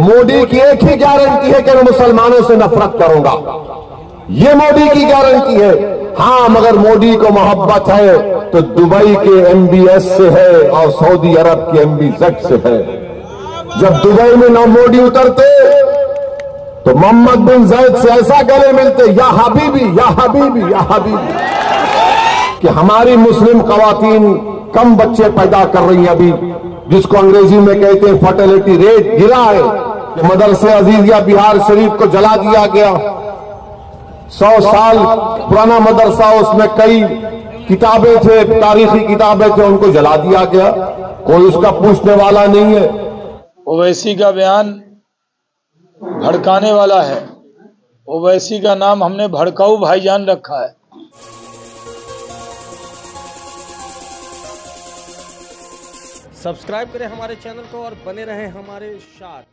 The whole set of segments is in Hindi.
मोदी की एक ही गारंटी है कि मैं मुसलमानों से नफरत करूंगा, ये मोदी की गारंटी है। हां, मगर मोदी को मोहब्बत है तो दुबई के MBS से है और सऊदी अरब के MBZ से है। जब दुबई में ना मोदी उतरते तो मोहम्मद बिन जायद से ऐसा गले मिलते, या हबीबी या हबीबी या हबीबी, कि हमारी मुस्लिम खवातीन कम बच्चे पैदा कर रही हैं अभी, जिसको अंग्रेजी में कहते हैं फर्टिलिटी रेट गिरा है। कि मदरसे अजीजिया बिहार शरीफ को जला दिया गया, 100 साल पुराना मदरसा, उसमें कई किताबें थे, तारीखी किताबें थे, उनको जला दिया गया, कोई उसका पूछने वाला नहीं है। ओवैसी का बयान भड़काने वाला है। ओवैसी का नाम हमने भड़काऊ भाईजान रखा है। सब्सक्राइब करें हमारे चैनल को और बने रहें हमारे साथ।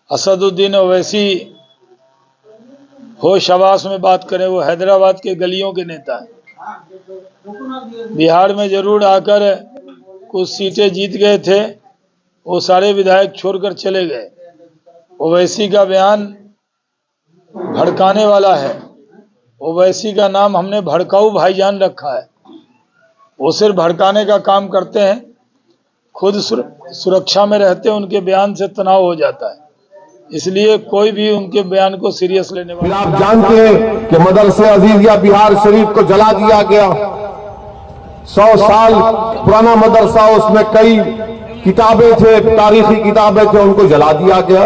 असदुद्दीन ओवैसी होश हवास में बात करें, वो हैदराबाद के गलियों के नेता हैं। बिहार में जरूर आकर कुछ सीटें जीत गए थे, वो सारे विधायक छोड़कर चले गए। ओवैसी का बयान भड़काने वाला है। ओवैसी का नाम हमने भड़काऊ भाईजान रखा है। वो सिर्फ भड़काने का काम करते हैं, खुद सुरक्षा में रहते हैं, उनके बयान से तनाव हो जाता है, इसलिए कोई भी उनके बयान को सीरियस लेने वाला। आप जानते हैं कि मदरसे अजीजिया बिहार शरीफ को जला दिया गया, 100 साल पुराना मदरसा, उसमें कई किताबें थे, तारीखी किताबें थे, उनको जला दिया गया,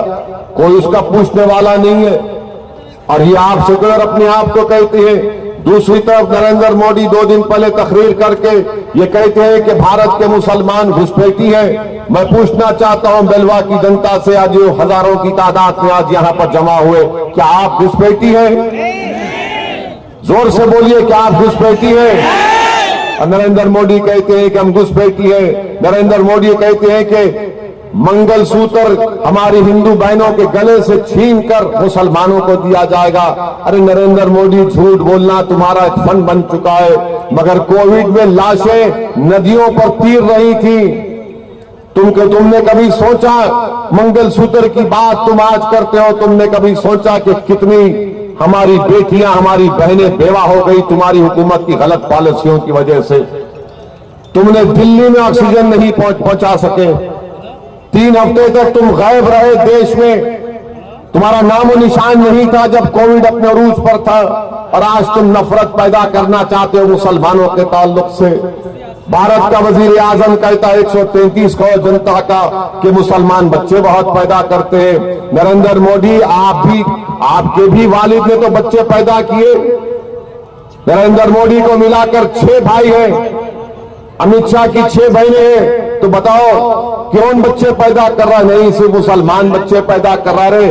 कोई उसका पूछने वाला नहीं है। और ये आप सेकुलर अपने आप को कहते हैं। दूसरी तरफ नरेंद्र मोदी 2 दिन पहले तकरीर करके ये कहते हैं कि भारत के मुसलमान घुसपैठी हैं। मैं पूछना चाहता हूं बेलवा की जनता से, आज हजारों की तादाद में आज यहां पर जमा हुए, क्या आप घुसपैठी हैं? जोर से बोलिए, क्या आप घुसपैठी हैं? और नरेंद्र मोदी कहते हैं कि हम घुसपैठी हैं। नरेंद्र मोदी कहते हैं कि मंगलसूत्र हमारी हिंदू बहनों के गले से छीनकर मुसलमानों को दिया जाएगा। अरे नरेंद्र मोदी, झूठ बोलना तुम्हारा एक फन बन चुका है। मगर कोविड में लाशें नदियों पर तीर रही थी, तुमने कभी सोचा? मंगलसूत्र की बात तुम आज करते हो, तुमने कभी सोचा कि कितनी हमारी बेटियां, हमारी बहनें बेवा हो गई तुम्हारी हुकूमत की गलत पॉलिसियों की वजह से? तुमने दिल्ली में ऑक्सीजन नहीं पहुंचा सके, 3 हफ्ते तक तुम गायब रहे देश में, तुम्हारा नामो निशान नहीं था जब कोविड अपने अरूज पर था। और आज तुम नफरत पैदा करना चाहते हो मुसलमानों के ताल्लुक से। भारत का वजीर आजम कहता है 133 करोड़ जनता का कि मुसलमान बच्चे बहुत पैदा करते हैं। नरेंद्र मोदी, आपके भी वालिद ने तो बच्चे पैदा किए। नरेंद्र मोदी को मिलाकर 6 भाई हैं, अमित शाह की 6 बहनें हैं। तो बताओ कौन बच्चे पैदा कर रहा? नहीं, सिर्फ मुसलमान बच्चे पैदा कर रहे।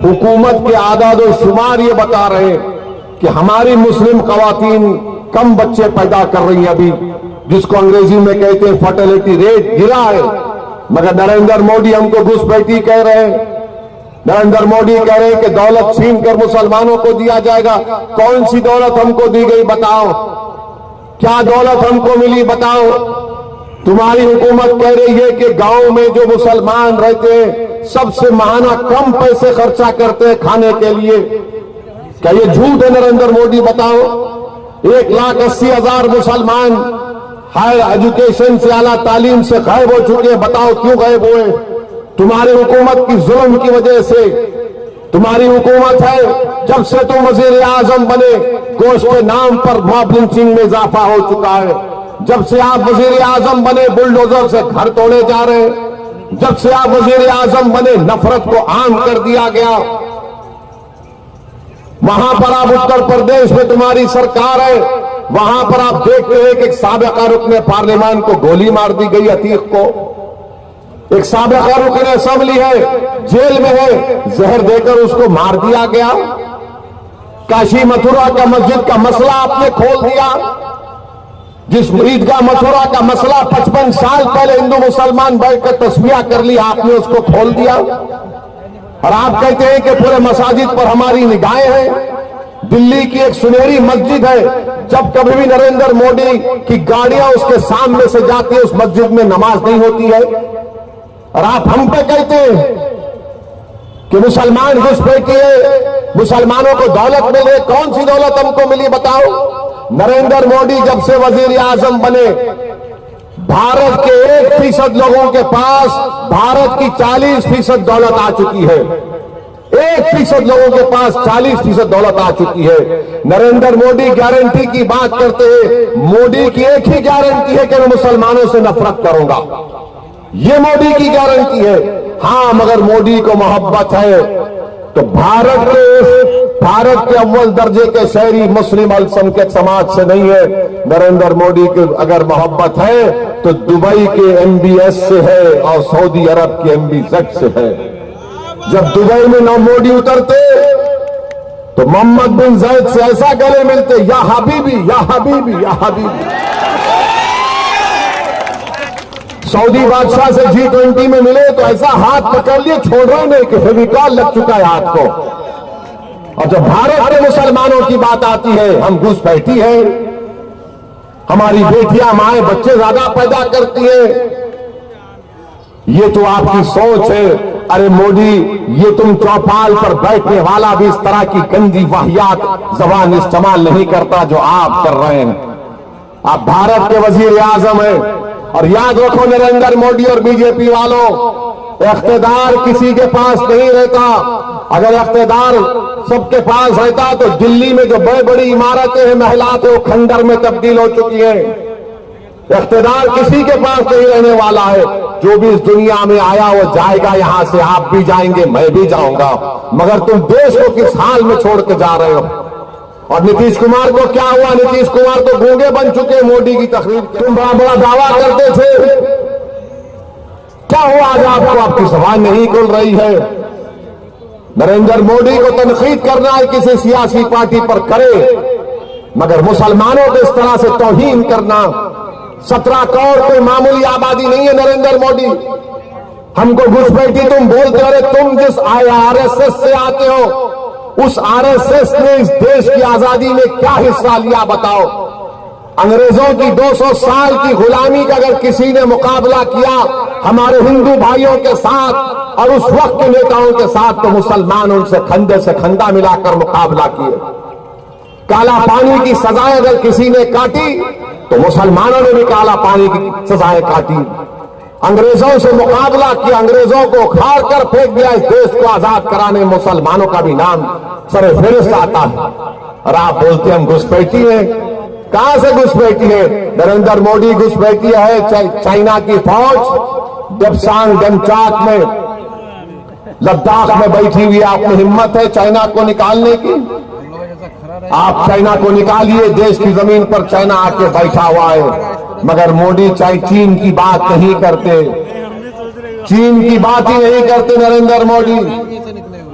हुकूमत के आदाद और शुमार ये बता रहे हैं कि हमारी मुस्लिम खवातीन कम बच्चे पैदा कर रही हैं अभी, जिसको अंग्रेजी में कहते हैं फर्टिलिटी रेट गिरा है। मगर नरेंद्र मोदी हमको घुसपैठी कह रहे हैं। नरेंद्र मोदी कह रहे हैं कि दौलत छीन कर मुसलमानों को दिया जाएगा। कौन सी दौलत हमको दी गई बताओ? क्या दौलत हमको मिली बताओ? तुम्हारी हुकूमत कह रही है कि गांव में जो मुसलमान रहते हैं सबसे महाना कम पैसे खर्चा करते हैं खाने के लिए। क्या ये झूठ है नरेंद्र मोदी? बताओ। 1,80,000 मुसलमान हायर एजुकेशन से, आला तालीम से गायब हो चुके हैं। बताओ क्यों गायब हुए? तुम्हारी हुकूमत की जुल्म की वजह से। तुम्हारी हुकूमत है, जब से तुम वजीर आजम बने गोश्त के नाम पर मॉब लिंचिंग में इजाफा हो चुका है। जब से आप वजीर आजम बने बुलडोजर से घर तोड़े जा रहे हैं। जब से आप वजीर आजम बने नफरत को आम कर दिया गया। वहां पर आप उत्तर प्रदेश में तुम्हारी सरकार है, वहां पर आप देखते हैं कि एक साबिका रुकने पार्लियामान को गोली मार दी गई, अतीक को। एक साबिका रुकने असेंबली है, जेल में है, जहर देकर उसको मार दिया गया। काशी मथुरा का मस्जिद का मसला आपने खोल दिया। जिस ईदगाह मथुरा का मसला 55 साल पहले हिंदू मुसलमान बैठकर तस्बिया कर ली, आपने उसको खोल दिया। और आप कहते हैं कि पूरे मसाजिद पर हमारी निगाहें हैं। दिल्ली की एक सुनहरी मस्जिद है, जब कभी भी नरेंद्र मोदी की गाड़ियां उसके सामने से जाती है, उस मस्जिद में नमाज नहीं होती है। और आप हम पे कहते हैं कि मुसलमान घुसपैठी है, मुसलमानों को दौलत मिल रही। कौन सी दौलत हमको मिली बताओ? नरेंद्र मोदी जब से वजीर आजम बने, भारत के 1% लोगों के पास भारत की 40% दौलत आ चुकी है। 1% लोगों के पास 40% दौलत आ चुकी है। नरेंद्र मोदी गारंटी की बात करते हैं। मोदी की एक ही गारंटी है कि मैं मुसलमानों से नफरत करूंगा। ये मोदी की गारंटी है। हां, मगर मोदी को मोहब्बत है तो भारत के अव्वल दर्जे के शहरी मुस्लिम अल्पसंख्यक समाज से नहीं है। नरेंद्र मोदी की अगर मोहब्बत है तो दुबई के MBS से है और सऊदी अरब के MBZ से है। जब दुबई में ना मोदी उतरते तो मोहम्मद बिन जायद से ऐसा गले मिलते, या हबीबी या हबीबी या हबीबी। सऊदी बादशाह से G20 में मिले तो ऐसा हाथ पकड़ लिए, छोड़ रहे नहीं कि फेविकॉल लग चुका है हाथ को। और जब भारत के मुसलमानों की बात आती है, हम घुसपैठी है, हमारी बेटियां माए बच्चे ज्यादा पैदा करती है। ये तो आपकी सोच है। अरे मोदी, ये तुम चौपाल पर बैठने वाला भी इस तरह की गंदी वाहियात जबान इस्तेमाल नहीं करता जो आप कर रहे हैं। आप भारत के वजीर आजम हैं। और याद रखो नरेंद्र मोदी और बीजेपी वालों, इख्तिदार किसी के पास नहीं रहता। अगर इख्तिदार सबके पास रहता तो दिल्ली में जो बड़ी बड़ी इमारतें हैं, महलात, वो खंडर में तब्दील हो चुकी है। इख्तिदार किसी के पास नहीं रहने वाला है। जो भी इस दुनिया में आया वो जाएगा, यहां से आप भी जाएंगे, मैं भी जाऊंगा। मगर तुम देश को किस हाल में छोड़ के जा रहे हो? और नीतीश कुमार को क्या हुआ? नीतीश कुमार तो गूंगे बन चुके मोदी की तकरीर। तुम बड़ा बड़ा दावा करते थे, क्या हुआ आज आपको? आपकी जबान नहीं खुल रही है। नरेंद्र मोदी को तनकीद करना है किसी सियासी पार्टी पर करे, मगर मुसलमानों को इस तरह से तौहीन करना। 17 करोड़ कोई मामूली आबादी नहीं है नरेंद्र मोदी। हमको घुसपैठी तुम बोलते हो। अरे तुम जिस RSS से आते हो, उस RSS ने इस देश की आजादी में क्या हिस्सा लिया बताओ? अंग्रेजों की 200 साल की गुलामी का अगर किसी ने मुकाबला किया हमारे हिंदू भाइयों के साथ और उस वक्त के नेताओं के साथ, तो मुसलमान उनसे खंडे से खंडा मिलाकर मुकाबला किए। काला पानी की सजाएं अगर किसी ने काटी तो मुसलमानों ने भी काला पानी की सजाएं काटी। अंग्रेजों से मुकाबला किया, अंग्रेजों को उखाड़ कर फेंक दिया। इस देश को आजाद कराने मुसलमानों का भी नाम सरे फेरिस्त आता है। और आप बोलते हैं हम घुसपैठी हैं। कहां से घुसपैठी है? नरेंद्र मोदी घुसपैठी है चाइना की फौज। जब सांग डमचाक में लद्दाख में बैठी हुई, आपने हिम्मत है चाइना को निकालने की? आप चाइना को निकालिए। देश की जमीन पर चाइना आके बैठा हुआ है, मगर मोदी चीन की बात नहीं करते। चीन की बात ही नहीं करते नरेंद्र मोदी।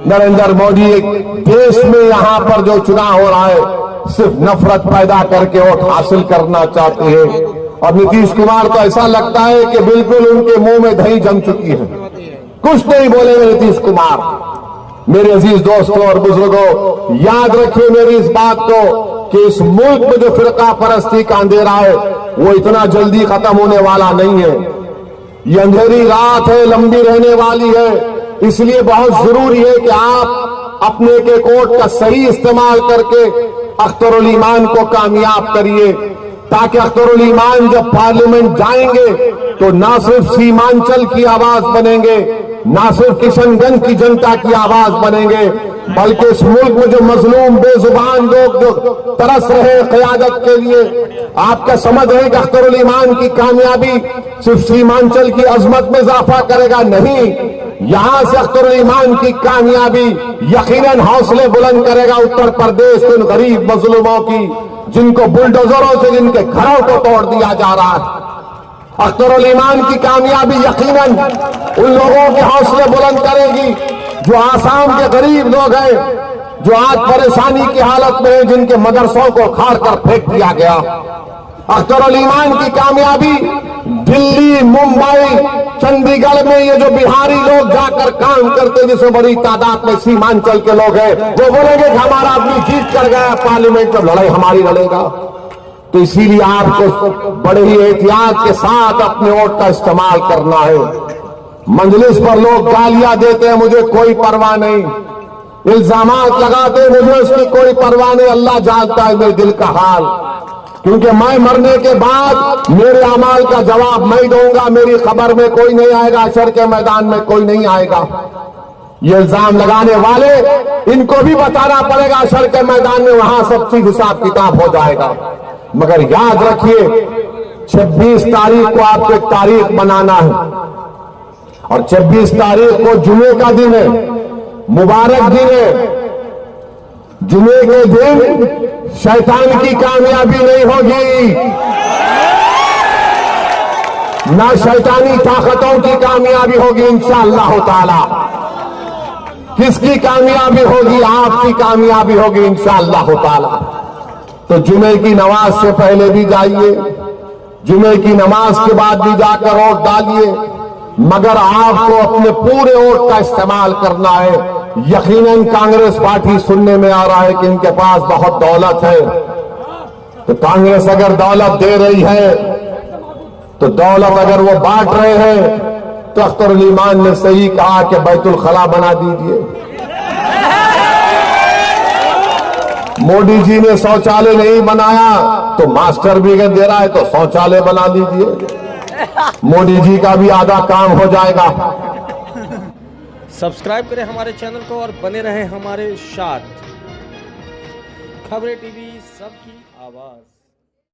नरेंद्र मोदी एक देश में यहां पर जो चुनाव हो रहा है सिर्फ नफरत पैदा करके वोट हासिल करना चाहते हैं। और नीतीश कुमार तो ऐसा लगता है कि बिल्कुल उनके मुंह में दही जम चुकी है, कुछ नहीं बोलेंगे नीतीश कुमार। मेरे अजीज दोस्तों और बुजुर्गों, याद रखिए मेरी इस बात को कि इस मुल्क में जो फिरका परस्ती का अंधेरा है वो इतना जल्दी खत्म होने वाला नहीं है। ये अंधेरी रात है, लंबी रहने वाली है। इसलिए बहुत जरूरी है कि आप अपने के कोर्ट का सही इस्तेमाल करके अख्तरुल ईमान को कामयाब करिए, ताकि अख्तरुल ईमान जब पार्लियामेंट जाएंगे तो ना सिर्फ सीमांचल की आवाज बनेंगे, ना सिर्फ किशनगंज की जनता की आवाज बनेंगे, बल्कि इस मुल्क में जो मजलूम बेजुबान लोग जो तरस रहे क़यादत के लिए, आपका समझ है कि अख्तरुल ईमान की कामयाबी सिर्फ सीमांचल की अजमत में इजाफा करेगा? नहीं, यहां से अख्तरुल ईमान की कामयाबी यकीनन हौसले बुलंद करेगा उत्तर प्रदेश के उन गरीब मजलूमों की जिनको बुलडोजरों से जिनके घरों को तोड़ दिया जा रहा है। अख्तरुल ईमान की कामयाबी यकीनन उन लोगों के हौसले बुलंद करेगी जो आसाम के गरीब लोग हैं, जो आज परेशानी की हालत में हैं, जिनके मदरसों को उखाड़ कर फेंक दिया गया। अख्तरुल ईमान की कामयाबी दिल्ली, मुंबई, चंडीगढ़ में ये जो बिहारी लोग जाकर काम करते, जिसमें बड़ी तादाद में सीमांचल के लोग हैं, वो बोलेंगे कि हमारा आदमी जीत कर गया, पार्लियामेंट में लड़ाई हमारी लड़ेगा। तो इसीलिए आपको बड़े ही एहतियात के साथ अपने वोट का इस्तेमाल करना है। मंजलिस पर लोग गालियां देते हैं, मुझे कोई परवाह नहीं। इल्जामात लगाते हैं, मुझे उसकी कोई परवाह नहीं। अल्लाह जानता है मेरे दिल का हाल, क्योंकि मैं मरने के बाद मेरे अमाल का जवाब मैं दूंगा। मेरी खबर में कोई नहीं आएगा, हशर के मैदान में कोई नहीं आएगा। ये इल्जाम लगाने वाले, इनको भी बताना पड़ेगा हशर के मैदान में, वहां सब चीज हिसाब किताब हो जाएगा। मगर याद रखिए, 26 तारीख को आपको एक तारीख बनाना है, और 26 तारीख को जुमे का दिन है, मुबारक दिन है। जुमे के दिन शैतान की कामयाबी नहीं होगी, ना शैतानी ताकतों की कामयाबी होगी इंशाअल्लाह ताला। किसकी कामयाबी होगी? आपकी कामयाबी होगी इंशाअल्लाह ताला। तो जुमे की नमाज से पहले भी जाइए, जुमे की नमाज के बाद भी जाकर वोट डालिए, मगर आपको अपने पूरे वोट का इस्तेमाल करना है। यकीनन कांग्रेस पार्टी सुनने में आ रहा है कि इनके पास बहुत दौलत है, तो कांग्रेस अगर दौलत दे रही है, तो दौलत अगर वो बांट रहे हैं, तो अख्तरुल ईमान ने सही कहा कि बैतुल खला बना दीजिए। मोदी जी ने शौचालय नहीं बनाया, तो मास्टर भी दे रहा है, तो शौचालय बना दीजिए। मोदी जी का भी आधा काम हो जाएगा। सब्सक्राइब करें हमारे चैनल को और बने रहें हमारे साथ। खबरें टीवी, सबकी आवाज।